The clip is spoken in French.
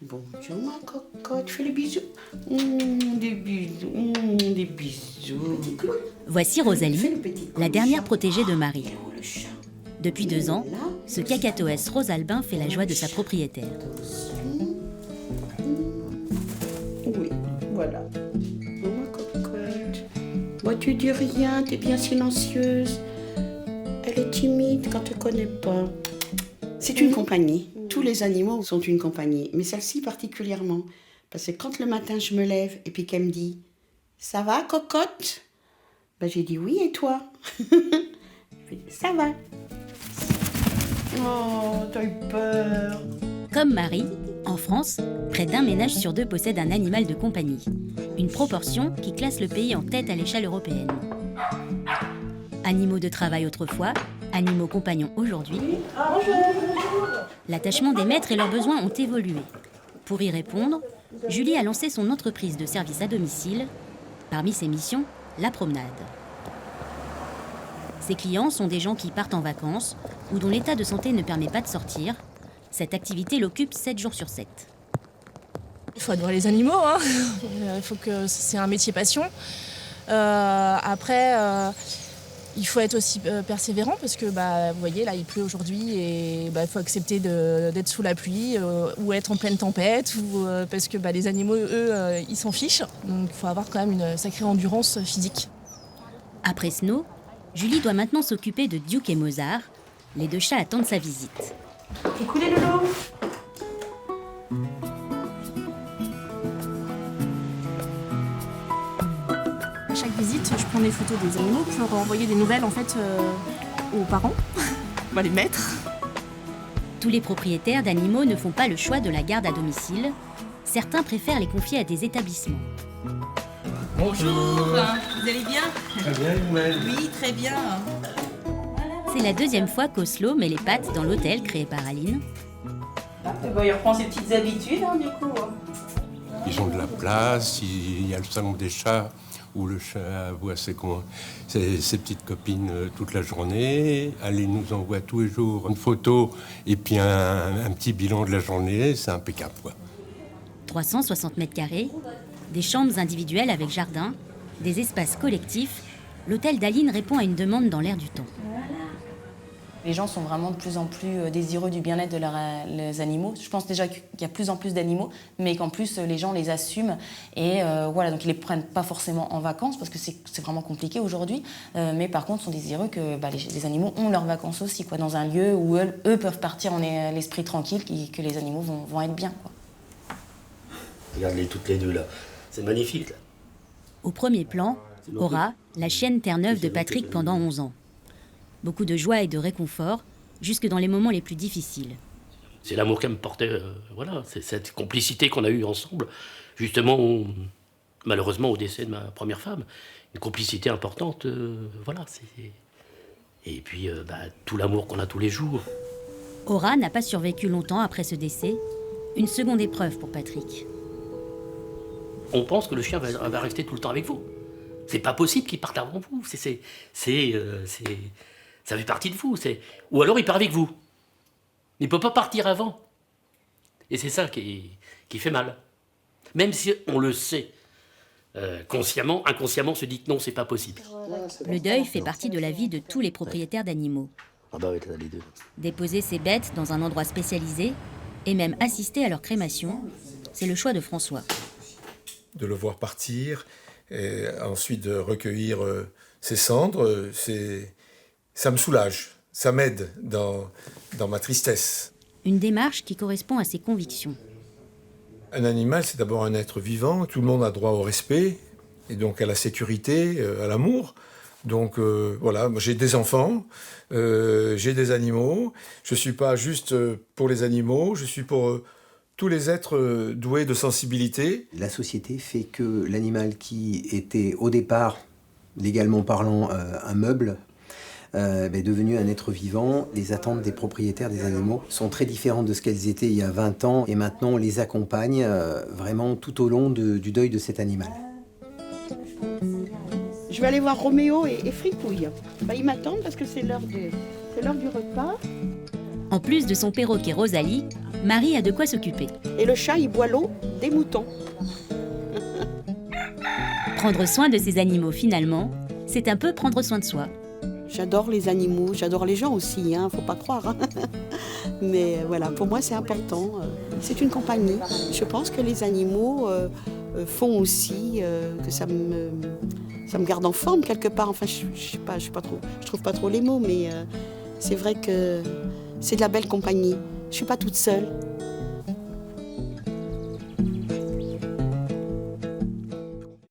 Bonjour ma cocotte, fais les bisous. Des bisous, des bisous. Voici Rosalie, la dernière protégée de Marie. Le chat. Depuis 2 ans, ce cacatoès rose albin fait la joie de sa propriétaire. Oui, voilà. Oh ma cocotte. Moi tu dis rien, t'es bien silencieuse. Elle est timide quand tu connais pas. C'est une compagnie. Tous les animaux sont une compagnie, mais celle-ci particulièrement. Parce que quand le matin je me lève et puis qu'elle me dit « Ça va, cocotte ?» Ben j'ai dit « Oui, et toi ?» Ça va. Oh, t'as eu peur. Comme Marie, en France, près d'un ménage sur 2 possède un animal de compagnie. Une proportion qui classe le pays en tête à l'échelle européenne. Animaux de travail autrefois, animaux compagnons aujourd'hui, l'attachement des maîtres et leurs besoins ont évolué. Pour y répondre, Julie a lancé son entreprise de service à domicile. Parmi ses missions, la promenade. Ses clients sont des gens qui partent en vacances ou dont l'état de santé ne permet pas de sortir. Cette activité l'occupe 7 jours sur 7. Il faut adorer les animaux, hein. C'est un métier passion. Après, il faut être aussi persévérant parce que, vous voyez, là, il pleut aujourd'hui et il faut accepter d'être sous la pluie ou être en pleine tempête parce que les animaux, eux, ils s'en fichent. Donc, il faut avoir quand même une sacrée endurance physique. Après Snow, Julie doit maintenant s'occuper de Duke et Mozart. Les 2 chats attendent sa visite. Coucou les loulous. À chaque visite, je prends des photos des animaux pour envoyer des nouvelles en fait aux parents, les maîtres. Tous les propriétaires d'animaux ne font pas le choix de la garde à domicile. Certains préfèrent les confier à des établissements. Bonjour, vous allez bien? Très bien, vous-même? Oui, très bien. C'est la 2e fois qu'Oslo met les pattes dans l'hôtel créé par Aline. Il reprend ses petites habitudes, du coup. Ils ont de la place, il y a le salon des chats où le chat voit ses petites copines toute la journée. Aline nous envoie tous les jours une photo et puis un petit bilan de la journée, c'est impeccable, quoi. 360 mètres carrés, des chambres individuelles avec jardin, des espaces collectifs, l'hôtel d'Aline répond à une demande dans l'air du temps. Les gens sont vraiment de plus en plus désireux du bien-être de leurs animaux. Je pense déjà qu'il y a de plus en plus d'animaux, mais qu'en plus les gens les assument. Et donc ils les prennent pas forcément en vacances, parce que c'est vraiment compliqué aujourd'hui. Mais par contre, sont désireux que les animaux ont leurs vacances aussi, quoi, dans un lieu où eux peuvent partir en l'esprit tranquille, que les animaux vont être bien, quoi. Regarde-les toutes les 2 là. C'est magnifique là. Au premier plan, Aura, la chienne terre-neuve de Patrick pendant 11 ans. Beaucoup de joie et de réconfort, jusque dans les moments les plus difficiles. C'est l'amour qu'elle me portait, c'est cette complicité qu'on a eue ensemble, justement, malheureusement au décès de ma première femme. Une complicité importante, Et puis, tout l'amour qu'on a tous les jours. Aura n'a pas survécu longtemps après ce décès. Une seconde épreuve pour Patrick. On pense que le chien va rester tout le temps avec vous. C'est pas possible qu'il parte avant vous. Ça fait partie de vous. Ou alors il part avec vous. Il peut pas partir avant. Et c'est ça qui fait mal. Même si on le sait, consciemment, inconsciemment, on se dit que non, c'est pas possible. Le deuil fait partie de la vie de tous les propriétaires d'animaux. Ah bah oui, t'as les 2. Déposer ses bêtes dans un endroit spécialisé et même assister à leur crémation, c'est le choix de François. De le voir partir, et ensuite de recueillir ses cendres, ça me soulage, ça m'aide dans ma tristesse. Une démarche qui correspond à ses convictions. Un animal, c'est d'abord un être vivant, tout le monde a droit au respect, et donc à la sécurité, à l'amour. Donc moi j'ai des enfants, j'ai des animaux, je ne suis pas juste pour les animaux, je suis pour tous les êtres doués de sensibilité. La société fait que l'animal qui était au départ, légalement parlant, un meuble, est devenu un être vivant. Les attentes des propriétaires des animaux sont très différentes de ce qu'elles étaient il y a 20 ans. Et maintenant, on les accompagne vraiment tout au long du deuil de cet animal. Je vais aller voir Roméo et Fripouille. Ils m'attendent parce que c'est l'heure du repas. En plus de son perroquet Rosalie, Marie a de quoi s'occuper. Et le chat, il boit l'eau des moutons. Prendre soin de ses animaux, finalement, c'est un peu prendre soin de soi. J'adore les animaux, j'adore les gens aussi, hein, faut pas croire. Hein. Mais voilà, pour moi c'est important. C'est une compagnie. Je pense que les animaux font aussi que ça me garde en forme quelque part. Enfin, je trouve pas trop les mots, mais c'est vrai que c'est de la belle compagnie. Je suis pas toute seule.